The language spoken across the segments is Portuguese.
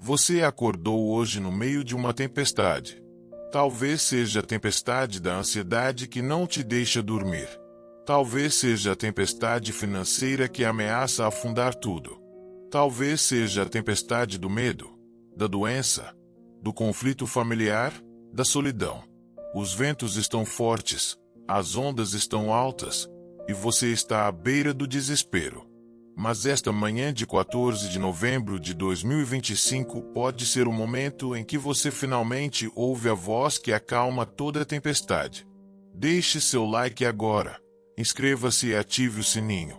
Você acordou hoje no meio de uma tempestade. Talvez seja a tempestade da ansiedade que não te deixa dormir. Talvez seja a tempestade financeira que ameaça afundar tudo. Talvez seja a tempestade do medo, da doença, do conflito familiar, da solidão. Os ventos estão fortes, as ondas estão altas, e você está à beira do desespero. Mas esta manhã de 14 de novembro de 2025 pode ser o momento em que você finalmente ouve a voz que acalma toda a tempestade. Deixe seu like agora, inscreva-se e ative o sininho,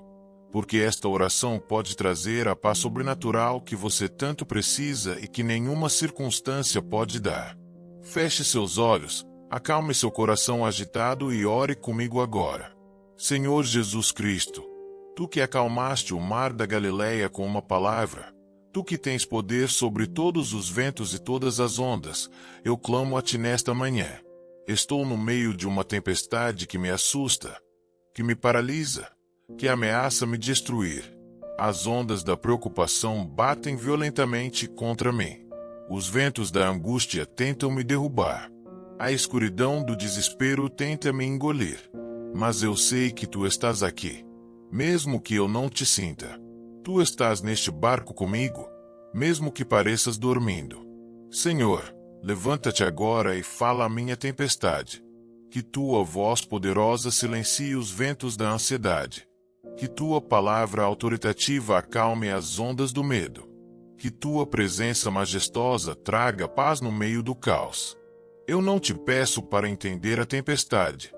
porque esta oração pode trazer a paz sobrenatural que você tanto precisa e que nenhuma circunstância pode dar. Feche seus olhos, acalme seu coração agitado e ore comigo agora. Senhor Jesus Cristo, Tu que acalmaste o mar da Galileia com uma palavra, Tu que tens poder sobre todos os ventos e todas as ondas, eu clamo a Ti nesta manhã. Estou no meio de uma tempestade que me assusta, que me paralisa, que ameaça me destruir. As ondas da preocupação batem violentamente contra mim. Os ventos da angústia tentam me derrubar. A escuridão do desespero tenta me engolir. Mas eu sei que Tu estás aqui. Mesmo que eu não te sinta, Tu estás neste barco comigo, mesmo que pareças dormindo. Senhor, levanta-te agora e fala à minha tempestade. Que Tua voz poderosa silencie os ventos da ansiedade. Que Tua palavra autoritativa acalme as ondas do medo. Que Tua presença majestosa traga paz no meio do caos. Eu não te peço para entender a tempestade.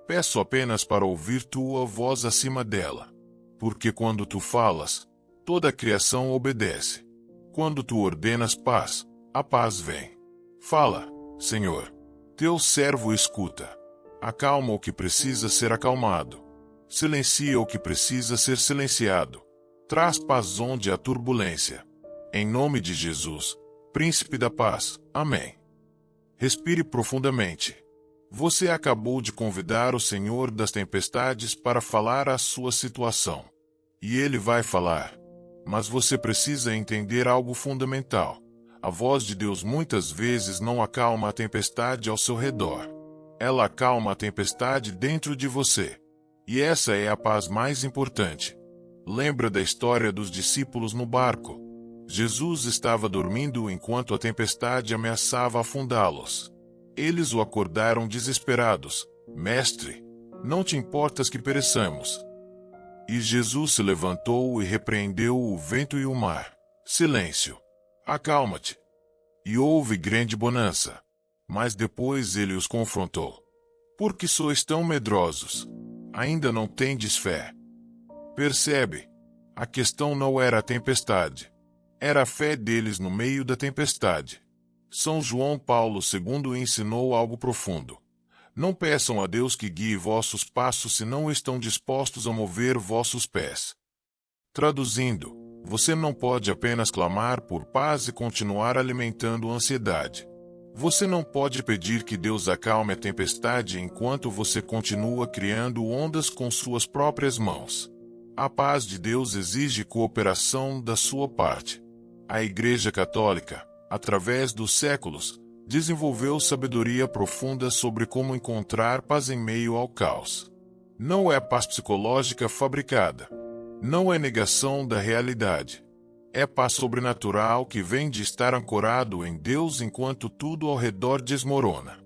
Peço apenas para ouvir Tua voz acima dela. Porque quando Tu falas, toda a criação obedece. Quando Tu ordenas paz, a paz vem. Fala, Senhor. Teu servo escuta. Acalma o que precisa ser acalmado. Silencia o que precisa ser silenciado. Traz paz onde há turbulência. Em nome de Jesus, Príncipe da Paz. Amém. Respire profundamente. Você acabou de convidar o Senhor das tempestades para falar a sua situação. E Ele vai falar. Mas você precisa entender algo fundamental. A voz de Deus muitas vezes não acalma a tempestade ao seu redor. Ela acalma a tempestade dentro de você. E essa é a paz mais importante. Lembra da história dos discípulos no barco? Jesus estava dormindo enquanto a tempestade ameaçava afundá-los. Eles o acordaram desesperados. Mestre, não te importas que pereçamos? E Jesus se levantou e repreendeu o vento e o mar. Silêncio. Acalma-te. E houve grande bonança. Mas depois ele os confrontou. Por que sois tão medrosos? Ainda não tendes fé? Percebe? A questão não era a tempestade. Era a fé deles no meio da tempestade. São João Paulo II ensinou algo profundo. Não peçam a Deus que guie vossos passos se não estão dispostos a mover vossos pés. Traduzindo, você não pode apenas clamar por paz e continuar alimentando a ansiedade. Você não pode pedir que Deus acalme a tempestade enquanto você continua criando ondas com suas próprias mãos. A paz de Deus exige cooperação da sua parte. A Igreja Católica, através dos séculos, desenvolveu sabedoria profunda sobre como encontrar paz em meio ao caos. Não é paz psicológica fabricada. Não é negação da realidade. É paz sobrenatural que vem de estar ancorado em Deus enquanto tudo ao redor desmorona.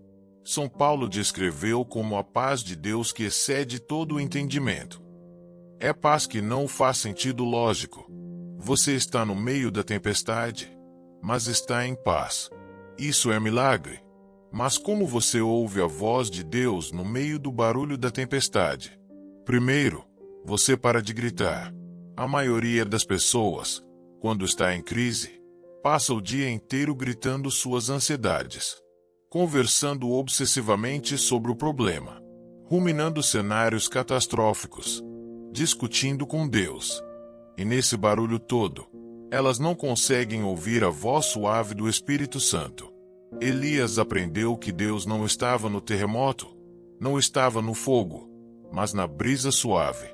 São Paulo descreveu como a paz de Deus que excede todo o entendimento. É paz que não faz sentido lógico. Você está no meio da tempestade, mas está em paz. Isso é milagre. Mas como você ouve a voz de Deus no meio do barulho da tempestade? Primeiro, você para de gritar. A maioria das pessoas, quando está em crise, passa o dia inteiro gritando suas ansiedades, conversando obsessivamente sobre o problema, ruminando cenários catastróficos, discutindo com Deus. E nesse barulho todo, elas não conseguem ouvir a voz suave do Espírito Santo. Elias aprendeu que Deus não estava no terremoto, não estava no fogo, mas na brisa suave.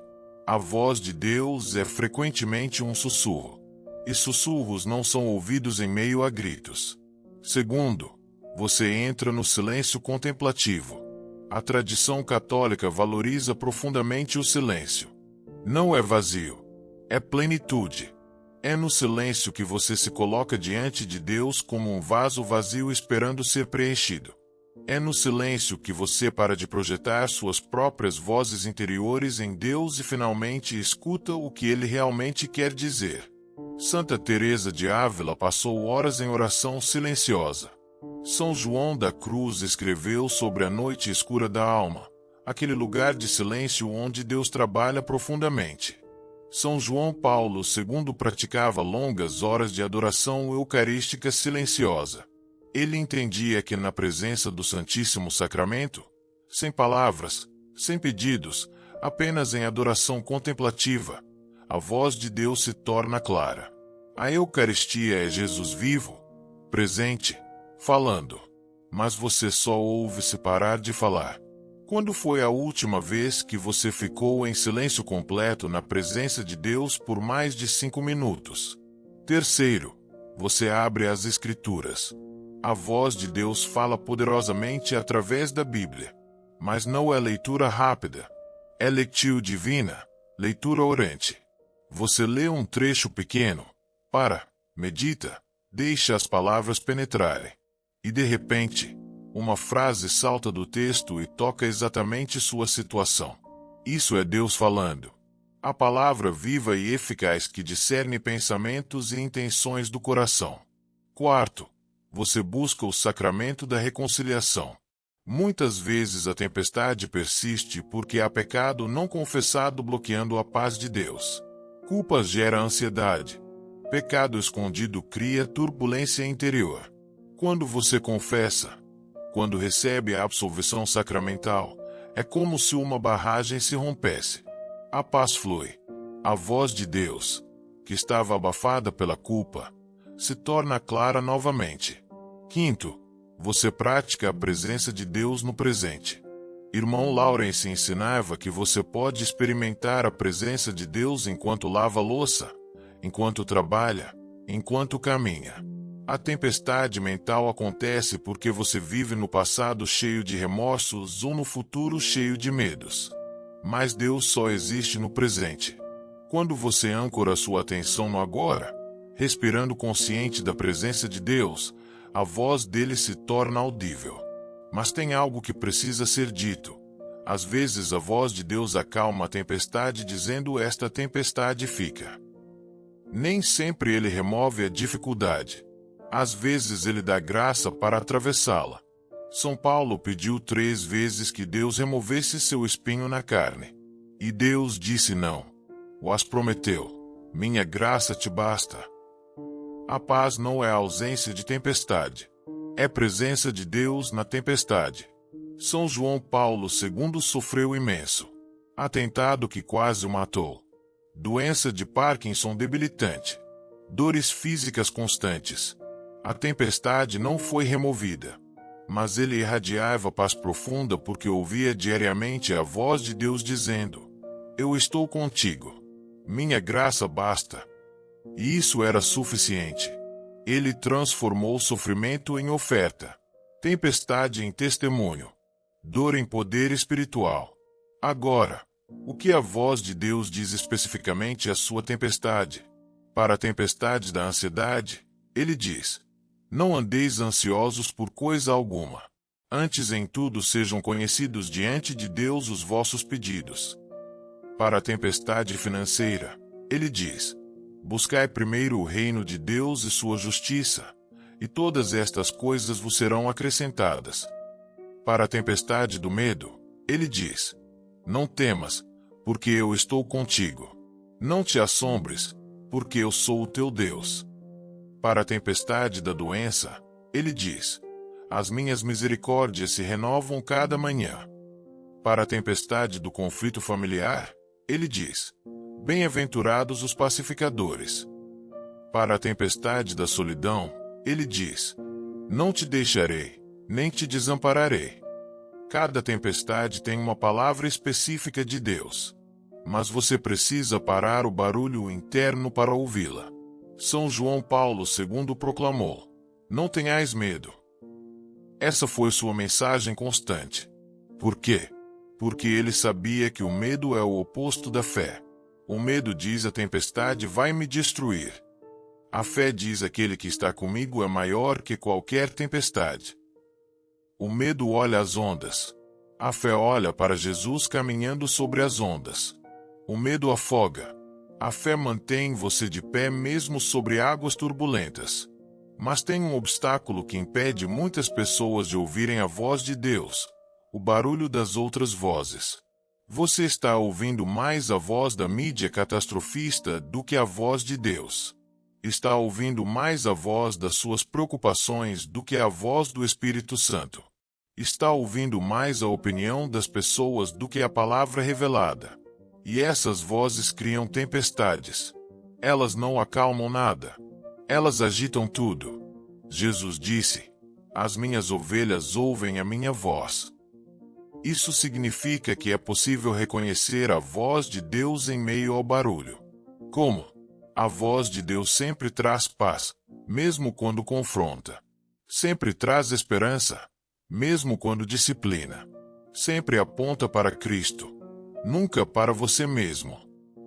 A voz de Deus é frequentemente um sussurro. e sussurros não são ouvidos em meio a gritos. Segundo, você entra no silêncio contemplativo. A tradição católica valoriza profundamente o silêncio. Não é vazio, é plenitude. É no silêncio que você se coloca diante de Deus como um vaso vazio esperando ser preenchido. É no silêncio que você para de projetar suas próprias vozes interiores em Deus e finalmente escuta o que Ele realmente quer dizer. Santa Teresa de Ávila passou horas em oração silenciosa. São João da Cruz escreveu sobre a noite escura da alma, aquele lugar de silêncio onde Deus trabalha profundamente. São João Paulo II praticava longas horas de adoração eucarística silenciosa. Ele entendia que na presença do Santíssimo Sacramento, sem palavras, sem pedidos, apenas em adoração contemplativa, a voz de Deus se torna clara. A Eucaristia é Jesus vivo, presente, falando. Mas você só ouve se parar de falar. Quando foi a última vez que você ficou em silêncio completo na presença de Deus por mais de 5 minutos? Terceiro, você abre as Escrituras. A voz de Deus fala poderosamente através da Bíblia. Mas não é leitura rápida. É lectio divina, leitura orante. Você lê um trecho pequeno, para, medita, deixa as palavras penetrarem. E de repente, uma frase salta do texto e toca exatamente sua situação. Isso é Deus falando. A palavra viva e eficaz que discerne pensamentos e intenções do coração. Quarto, você busca o sacramento da reconciliação. Muitas vezes a tempestade persiste porque há pecado não confessado bloqueando a paz de Deus. Culpa gera ansiedade. Pecado escondido cria turbulência interior. Quando você confessa, quando recebe a absolvição sacramental, é como se uma barragem se rompesse. A paz flui. A voz de Deus, que estava abafada pela culpa, se torna clara novamente. Quinto, você pratica a presença de Deus no presente. Irmão Lawrence ensinava que você pode experimentar a presença de Deus enquanto lava a louça, enquanto trabalha, enquanto caminha. A tempestade mental acontece porque você vive no passado cheio de remorsos ou no futuro cheio de medos. Mas Deus só existe no presente. Quando você âncora sua atenção no agora, respirando consciente da presença de Deus, a voz dele se torna audível. Mas tem algo que precisa ser dito. Às vezes a voz de Deus acalma a tempestade dizendo esta tempestade fica. Nem sempre ele remove a dificuldade. Às vezes ele dá graça para atravessá-la. São Paulo pediu 3 vezes que Deus removesse seu espinho na carne. E Deus disse não. O prometeu: minha graça te basta. A paz não é ausência de tempestade. É presença de Deus na tempestade. São João Paulo II sofreu imenso. Atentado que quase o matou. Doença de Parkinson debilitante. Dores físicas constantes. A tempestade não foi removida. Mas ele irradiava paz profunda porque ouvia diariamente a voz de Deus dizendo: eu estou contigo. Minha graça basta. E isso era suficiente. Ele transformou o sofrimento em oferta. Tempestade em testemunho. Dor em poder espiritual. Agora, o que a voz de Deus diz especificamente à sua tempestade? Para a tempestade da ansiedade, ele diz: não andeis ansiosos por coisa alguma. Antes em tudo sejam conhecidos diante de Deus os vossos pedidos. Para a tempestade financeira, ele diz: buscai primeiro o reino de Deus e sua justiça, e todas estas coisas vos serão acrescentadas. Para a tempestade do medo, ele diz: não temas, porque eu estou contigo. Não te assombres, porque eu sou o teu Deus. Para a tempestade da doença, ele diz: as minhas misericórdias se renovam cada manhã. Para a tempestade do conflito familiar, ele diz: bem-aventurados os pacificadores. Para a tempestade da solidão, ele diz: não te deixarei, nem te desampararei. Cada tempestade tem uma palavra específica de Deus. Mas você precisa parar o barulho interno para ouvi-la. São João Paulo II proclamou: não tenhais medo. Essa foi sua mensagem constante. Por quê? Porque ele sabia que o medo é o oposto da fé. O medo diz: a tempestade vai me destruir. A fé diz: aquele que está comigo é maior que qualquer tempestade. O medo olha as ondas. A fé olha para Jesus caminhando sobre as ondas. O medo afoga. A fé mantém você de pé mesmo sobre águas turbulentas. Mas tem um obstáculo que impede muitas pessoas de ouvirem a voz de Deus: o barulho das outras vozes. Você está ouvindo mais a voz da mídia catastrofista do que a voz de Deus. Está ouvindo mais a voz das suas preocupações do que a voz do Espírito Santo. Está ouvindo mais a opinião das pessoas do que a palavra revelada. E essas vozes criam tempestades. Elas não acalmam nada. Elas agitam tudo. Jesus disse: as minhas ovelhas ouvem a minha voz. Isso significa que é possível reconhecer a voz de Deus em meio ao barulho. Como? A voz de Deus sempre traz paz, mesmo quando confronta. Sempre traz esperança, mesmo quando disciplina. Sempre aponta para Cristo, nunca para você mesmo.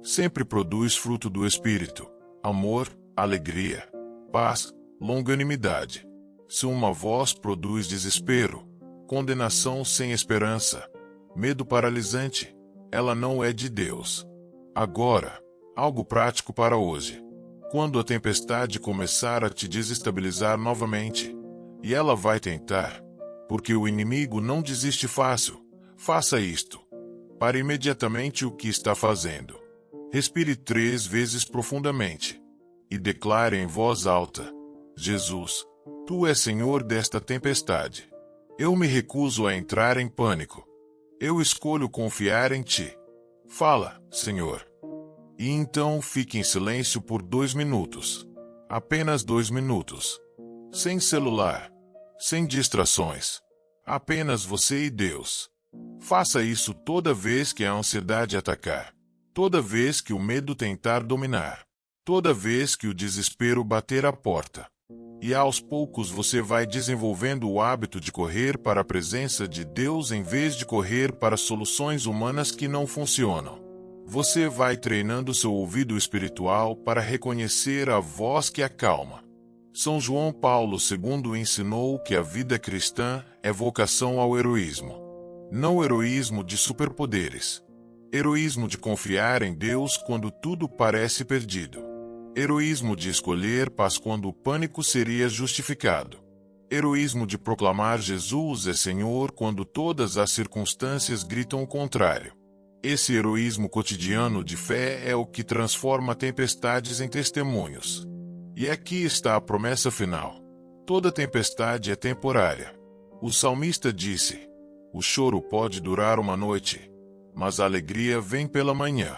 Sempre produz fruto do Espírito: amor, alegria, paz, longanimidade. Se uma voz produz desespero, condenação sem esperança, medo paralisante, ela não é de Deus. Agora, algo prático para hoje. Quando a tempestade começar a te desestabilizar novamente, e ela vai tentar, porque o inimigo não desiste fácil, faça isto. Pare imediatamente o que está fazendo. Respire 3 vezes profundamente. E declare em voz alta: Jesus, Tu és Senhor desta tempestade. Eu me recuso a entrar em pânico. Eu escolho confiar em Ti. Fala, Senhor. E então fique em silêncio por 2 minutos. Apenas 2 minutos. Sem celular. Sem distrações. Apenas você e Deus. Faça isso toda vez que a ansiedade atacar. Toda vez que o medo tentar dominar. Toda vez que o desespero bater a porta. E aos poucos você vai desenvolvendo o hábito de correr para a presença de Deus em vez de correr para soluções humanas que não funcionam. Você vai treinando seu ouvido espiritual para reconhecer a voz que acalma. São João Paulo II ensinou que a vida cristã é vocação ao heroísmo. Não heroísmo de superpoderes. Heroísmo de confiar em Deus quando tudo parece perdido. Heroísmo de escolher paz quando o pânico seria justificado. Heroísmo de proclamar Jesus é Senhor quando todas as circunstâncias gritam o contrário. Esse heroísmo cotidiano de fé é o que transforma tempestades em testemunhos. E aqui está a promessa final. Toda tempestade é temporária. O salmista disse: o choro pode durar uma noite, mas a alegria vem pela manhã.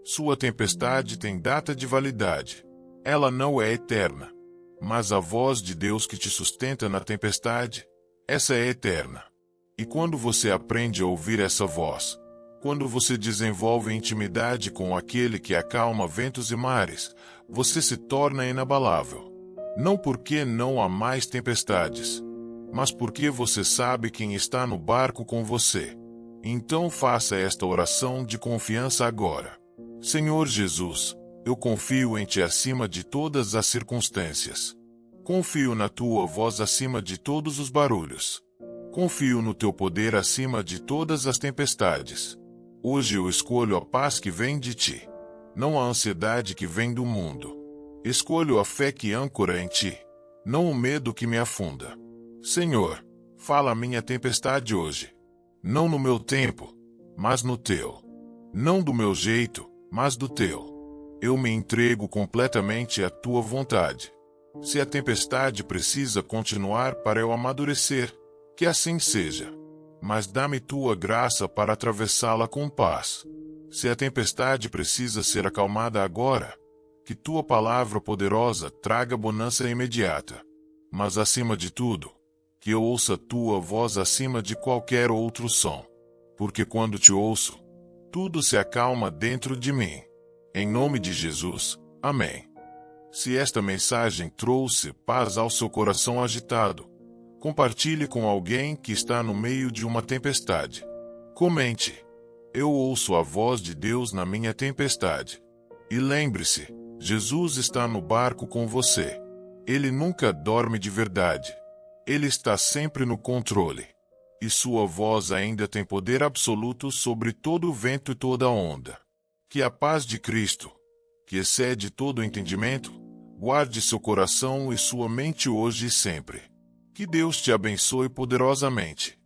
Sua tempestade tem data de validade. Ela não é eterna. Mas a voz de Deus que te sustenta na tempestade, essa é eterna. E quando você aprende a ouvir essa voz, quando você desenvolve intimidade com aquele que acalma ventos e mares, você se torna inabalável. Não porque não há mais tempestades, mas porque você sabe quem está no barco com você. Então faça esta oração de confiança agora. Senhor Jesus, eu confio em Ti acima de todas as circunstâncias. Confio na Tua voz acima de todos os barulhos. Confio no Teu poder acima de todas as tempestades. Hoje eu escolho a paz que vem de Ti, não a ansiedade que vem do mundo. Escolho a fé que âncora em Ti, não o medo que me afunda. Senhor, fala a minha tempestade hoje. Não no meu tempo, mas no Teu. Não do meu jeito, mas do Teu. Eu me entrego completamente à Tua vontade. Se a tempestade precisa continuar para eu amadurecer, que assim seja. Mas dá-me Tua graça para atravessá-la com paz. Se a tempestade precisa ser acalmada agora, que Tua palavra poderosa traga bonança imediata. Mas acima de tudo, que eu ouça Tua voz acima de qualquer outro som. Porque quando Te ouço, tudo se acalma dentro de mim. Em nome de Jesus, amém. Se esta mensagem trouxe paz ao seu coração agitado, compartilhe com alguém que está no meio de uma tempestade. Comente: eu ouço a voz de Deus na minha tempestade. E lembre-se, Jesus está no barco com você. Ele nunca dorme de verdade. Ele está sempre no controle. E sua voz ainda tem poder absoluto sobre todo o vento e toda a onda. Que a paz de Cristo, que excede todo entendimento, guarde seu coração e sua mente hoje e sempre. Que Deus te abençoe poderosamente.